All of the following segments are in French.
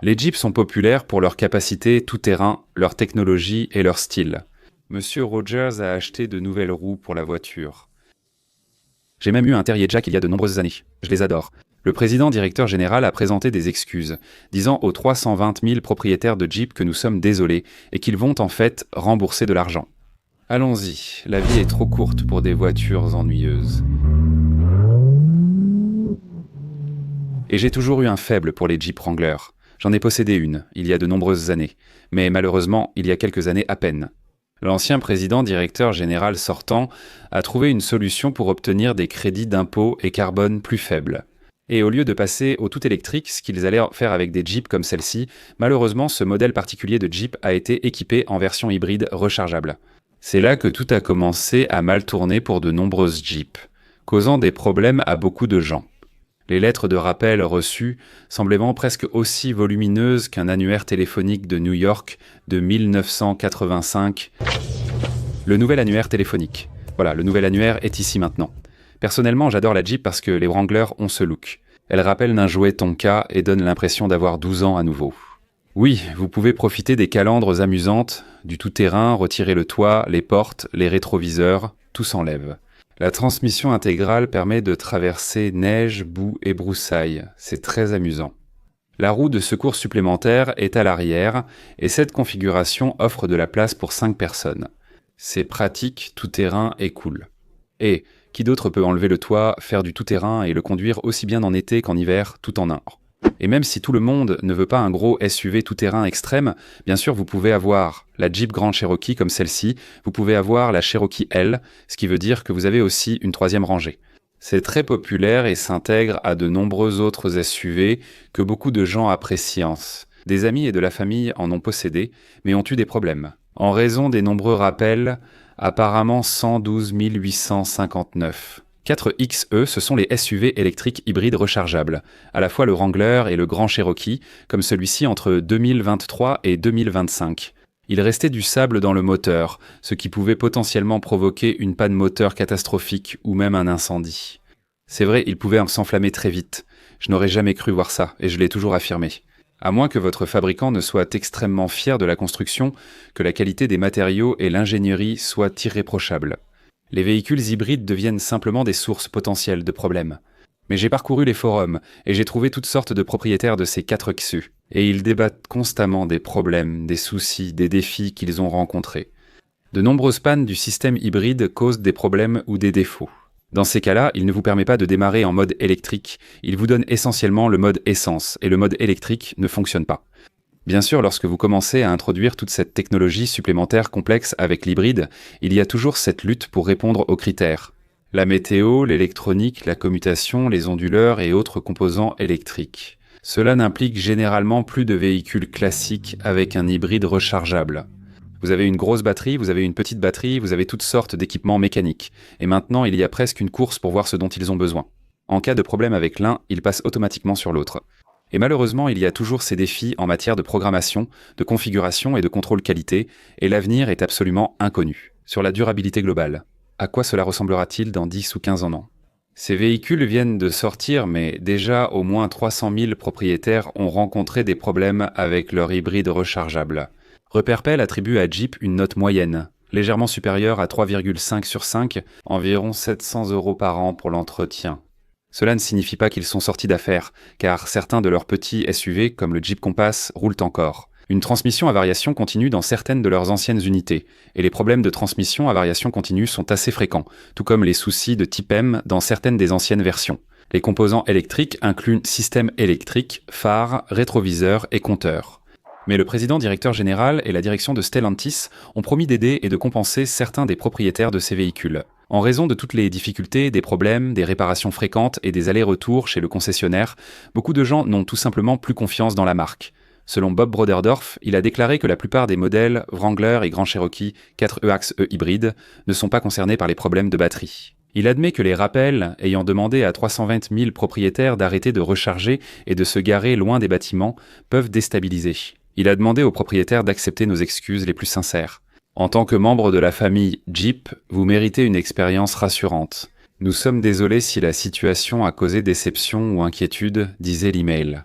Les Jeeps sont populaires pour leur capacité tout-terrain, leur technologie et leur style. Monsieur Rogers a acheté de nouvelles roues pour la voiture. J'ai même eu un Terrier Jack il y a de nombreuses années. Je les adore. Le président directeur général a présenté des excuses, disant aux 320 000 propriétaires de Jeep que nous sommes désolés et qu'ils vont en fait rembourser de l'argent. Allons-y, la vie est trop courte pour des voitures ennuyeuses. Et j'ai toujours eu un faible pour les Jeep Wrangler. J'en ai possédé une, il y a de nombreuses années, mais malheureusement, il y a quelques années à peine. L'ancien président directeur général sortant a trouvé une solution pour obtenir des crédits d'impôt et carbone plus faibles. Et au lieu de passer au tout électrique, ce qu'ils allaient faire avec des Jeeps comme celle-ci, malheureusement ce modèle particulier de Jeep a été équipé en version hybride rechargeable. C'est là que tout a commencé à mal tourner pour de nombreuses Jeeps, causant des problèmes à beaucoup de gens. Les lettres de rappel reçues semblaient presque aussi volumineuses qu'un annuaire téléphonique de New York de 1985. Le nouvel annuaire téléphonique. Voilà, le nouvel annuaire est ici maintenant. Personnellement, j'adore la Jeep parce que les Wrangler ont ce look. Elle rappelle d'un jouet Tonka et donne l'impression d'avoir 12 ans à nouveau. Oui, vous pouvez profiter des calandres amusantes, du tout-terrain, retirer le toit, les portes, les rétroviseurs, tout s'enlève. La transmission intégrale permet de traverser neige, boue et broussailles. C'est très amusant. La roue de secours supplémentaire est à l'arrière et cette configuration offre de la place pour 5 personnes. C'est pratique, tout-terrain et cool. Et qui d'autre peut enlever le toit, faire du tout-terrain et le conduire aussi bien en été qu'en hiver, tout en un. Et même si tout le monde ne veut pas un gros SUV tout-terrain extrême, bien sûr vous pouvez avoir la Jeep Grand Cherokee comme celle-ci, vous pouvez avoir la Cherokee L, ce qui veut dire que vous avez aussi une 3e rangée. C'est très populaire et s'intègre à de nombreux autres SUV que beaucoup de gens apprécient. Des amis et de la famille en ont possédé, mais ont eu des problèmes. En raison des nombreux rappels, apparemment 112 859. 4XE, ce sont les SUV électriques hybrides rechargeables, à la fois le Wrangler et le Grand Cherokee, comme celui-ci entre 2023 et 2025. Il restait du sable dans le moteur, ce qui pouvait potentiellement provoquer une panne moteur catastrophique ou même un incendie. C'est vrai, il pouvait s'enflammer très vite. Je n'aurais jamais cru voir ça, et je l'ai toujours affirmé. À moins que votre fabricant ne soit extrêmement fier de la construction, que la qualité des matériaux et l'ingénierie soient irréprochables. Les véhicules hybrides deviennent simplement des sources potentielles de problèmes. Mais j'ai parcouru les forums et j'ai trouvé toutes sortes de propriétaires de ces 4XU. Et ils débattent constamment des problèmes, des soucis, des défis qu'ils ont rencontrés. De nombreuses pannes du système hybride causent des problèmes ou des défauts. Dans ces cas-là, il ne vous permet pas de démarrer en mode électrique, il vous donne essentiellement le mode essence, et le mode électrique ne fonctionne pas. Bien sûr, lorsque vous commencez à introduire toute cette technologie supplémentaire complexe avec l'hybride, il y a toujours cette lutte pour répondre aux critères. La météo, l'électronique, la commutation, les onduleurs et autres composants électriques. Cela n'implique généralement plus de véhicules classiques avec un hybride rechargeable. Vous avez une grosse batterie, vous avez une petite batterie, vous avez toutes sortes d'équipements mécaniques. Et maintenant, il y a presque une course pour voir ce dont ils ont besoin. En cas de problème avec l'un, ils passent automatiquement sur l'autre. Et malheureusement, il y a toujours ces défis en matière de programmation, de configuration et de contrôle qualité, et l'avenir est absolument inconnu. Sur la durabilité globale, à quoi cela ressemblera-t-il dans 10 ou 15 ans? Ces véhicules viennent de sortir, mais déjà au moins 300 000 propriétaires ont rencontré des problèmes avec leur hybride rechargeable. Reperpel attribue à Jeep une note moyenne, légèrement supérieure à 3,5 sur 5, environ 700 € par an pour l'entretien. Cela ne signifie pas qu'ils sont sortis d'affaires, car certains de leurs petits SUV, comme le Jeep Compass, roulent encore. Une transmission à variation continue dans certaines de leurs anciennes unités, et les problèmes de transmission à variation continue sont assez fréquents, tout comme les soucis de type M dans certaines des anciennes versions. Les composants électriques incluent système électrique, phare, rétroviseur et compteur. Mais le président directeur général et la direction de Stellantis ont promis d'aider et de compenser certains des propriétaires de ces véhicules. En raison de toutes les difficultés, des problèmes, des réparations fréquentes et des allers-retours chez le concessionnaire, beaucoup de gens n'ont tout simplement plus confiance dans la marque. Selon Bob Broderdorf, il a déclaré que la plupart des modèles Wrangler et Grand Cherokee 4EAXE hybrides ne sont pas concernés par les problèmes de batterie. Il admet que les rappels, ayant demandé à 320 000 propriétaires d'arrêter de recharger et de se garer loin des bâtiments, peuvent déstabiliser. Il a demandé aux propriétaires d'accepter nos excuses les plus sincères. En tant que membre de la famille Jeep, vous méritez une expérience rassurante. Nous sommes désolés si la situation a causé déception ou inquiétude, disait l'email.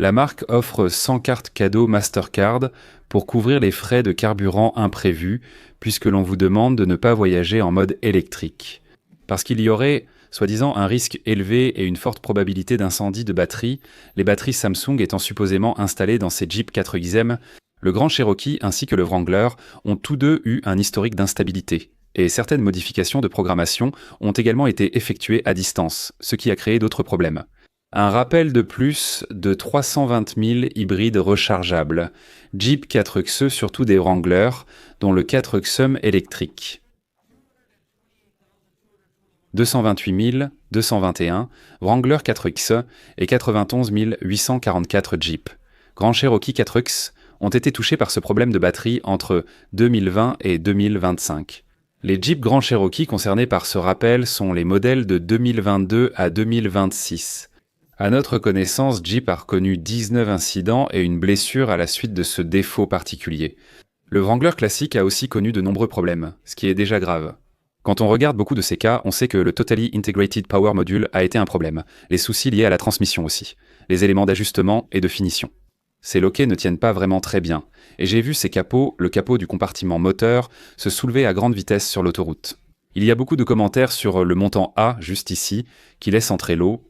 La marque offre 100 cartes cadeaux Mastercard pour couvrir les frais de carburant imprévus, puisque l'on vous demande de ne pas voyager en mode électrique. Parce qu'il y aurait, soi-disant, un risque élevé et une forte probabilité d'incendie de batterie, les batteries Samsung étant supposément installées dans ces Jeep 4XM, le Grand Cherokee ainsi que le Wrangler ont tous deux eu un historique d'instabilité, et certaines modifications de programmation ont également été effectuées à distance, ce qui a créé d'autres problèmes. Un rappel de plus de 320 000 hybrides rechargeables, Jeep 4xe surtout des Wrangler, dont le 4xe électrique. 228 221 Wrangler 4X et 91 844 Jeep. Grand Cherokee 4X ont été touchés par ce problème de batterie entre 2020 et 2025. Les Jeep Grand Cherokee concernés par ce rappel sont les modèles de 2022 à 2026. À notre connaissance, Jeep a reconnu 19 incidents et une blessure à la suite de ce défaut particulier. Le Wrangler classique a aussi connu de nombreux problèmes, ce qui est déjà grave. Quand on regarde beaucoup de ces cas, on sait que le Totally Integrated Power Module a été un problème, les soucis liés à la transmission aussi, les éléments d'ajustement et de finition. Ces loquets ne tiennent pas vraiment très bien, et j'ai vu ces capots, le capot du compartiment moteur, se soulever à grande vitesse sur l'autoroute. Il y a beaucoup de commentaires sur le montant A, juste ici, qui laisse entrer l'eau.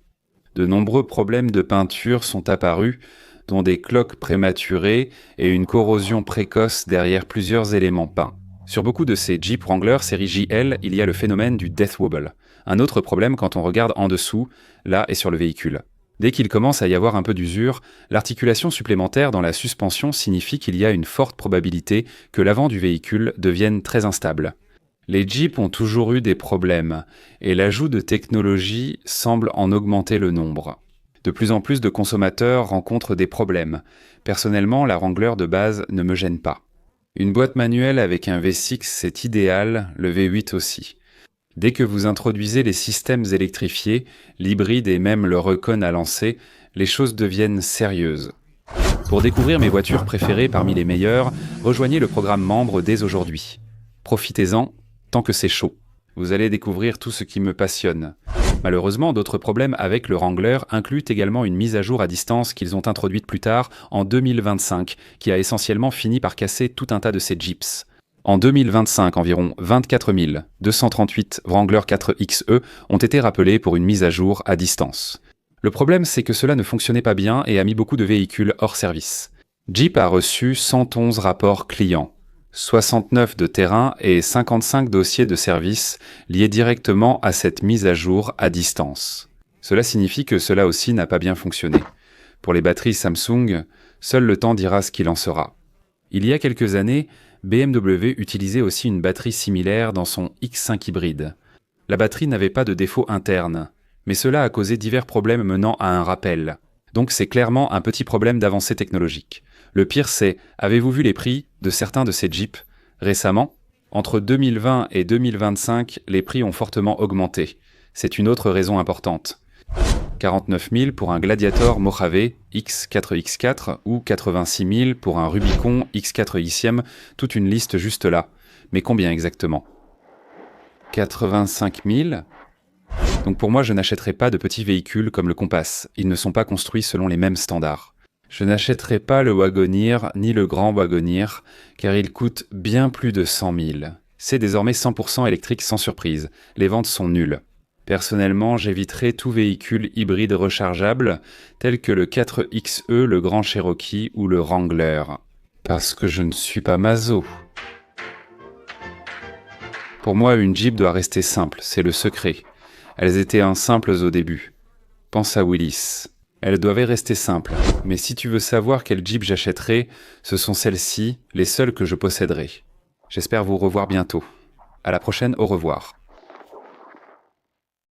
De nombreux problèmes de peinture sont apparus, dont des cloques prématurées et une corrosion précoce derrière plusieurs éléments peints. Sur beaucoup de ces Jeep Wrangler série JL, il y a le phénomène du death wobble. Un autre problème quand on regarde en dessous, là et sur le véhicule. Dès qu'il commence à y avoir un peu d'usure, l'articulation supplémentaire dans la suspension signifie qu'il y a une forte probabilité que l'avant du véhicule devienne très instable. Les Jeeps ont toujours eu des problèmes, et l'ajout de technologie semble en augmenter le nombre. De plus en plus de consommateurs rencontrent des problèmes. Personnellement, la Wrangler de base ne me gêne pas. Une boîte manuelle avec un V6, c'est idéal, le V8 aussi. Dès que vous introduisez les systèmes électrifiés, l'hybride et même le Recon à lancer, les choses deviennent sérieuses. Pour découvrir mes voitures préférées parmi les meilleures, rejoignez le programme membre dès aujourd'hui. Profitez-en, tant que c'est chaud. Vous allez découvrir tout ce qui me passionne. Malheureusement, d'autres problèmes avec le Wrangler incluent également une mise à jour à distance qu'ils ont introduite plus tard, en 2025, qui a essentiellement fini par casser tout un tas de ces Jeeps. En 2025, environ 24 238 Wrangler 4xe ont été rappelés pour une mise à jour à distance. Le problème, c'est que cela ne fonctionnait pas bien et a mis beaucoup de véhicules hors service. Jeep a reçu 111 rapports clients, 69 de terrain et 55 dossiers de service liés directement à cette mise à jour à distance. Cela signifie que cela aussi n'a pas bien fonctionné. Pour les batteries Samsung, seul le temps dira ce qu'il en sera. Il y a quelques années, BMW utilisait aussi une batterie similaire dans son X5 hybride. La batterie n'avait pas de défaut interne, mais cela a causé divers problèmes menant à un rappel. Donc c'est clairement un petit problème d'avancée technologique. Le pire c'est, avez-vous vu les prix de certains de ces Jeeps récemment ? Entre 2020 et 2025, les prix ont fortement augmenté. C'est une autre raison importante. 49 000 pour un Gladiator Mojave X4X4 ou 86 000 pour un Rubicon X4Xm, toute une liste juste là. Mais combien exactement ? 85 000 ? Donc pour moi, je n'achèterai pas de petits véhicules comme le Compass. Ils ne sont pas construits selon les mêmes standards. Je n'achèterai pas le Wagoneer ni le Grand Wagoneer, car ils coûtent bien plus de 100 000. C'est désormais 100% électrique sans surprise. Les ventes sont nulles. Personnellement, j'éviterai tout véhicule hybride rechargeable, tel que le 4xe, le Grand Cherokee ou le Wrangler. Parce que je ne suis pas maso. Pour moi, une Jeep doit rester simple, c'est le secret. Elles étaient simples au début. Pense à Willys. Elles doivent rester simples, mais si tu veux savoir quel Jeep j'achèterai, ce sont celles-ci, les seules que je posséderai. J'espère vous revoir bientôt. À la prochaine, au revoir.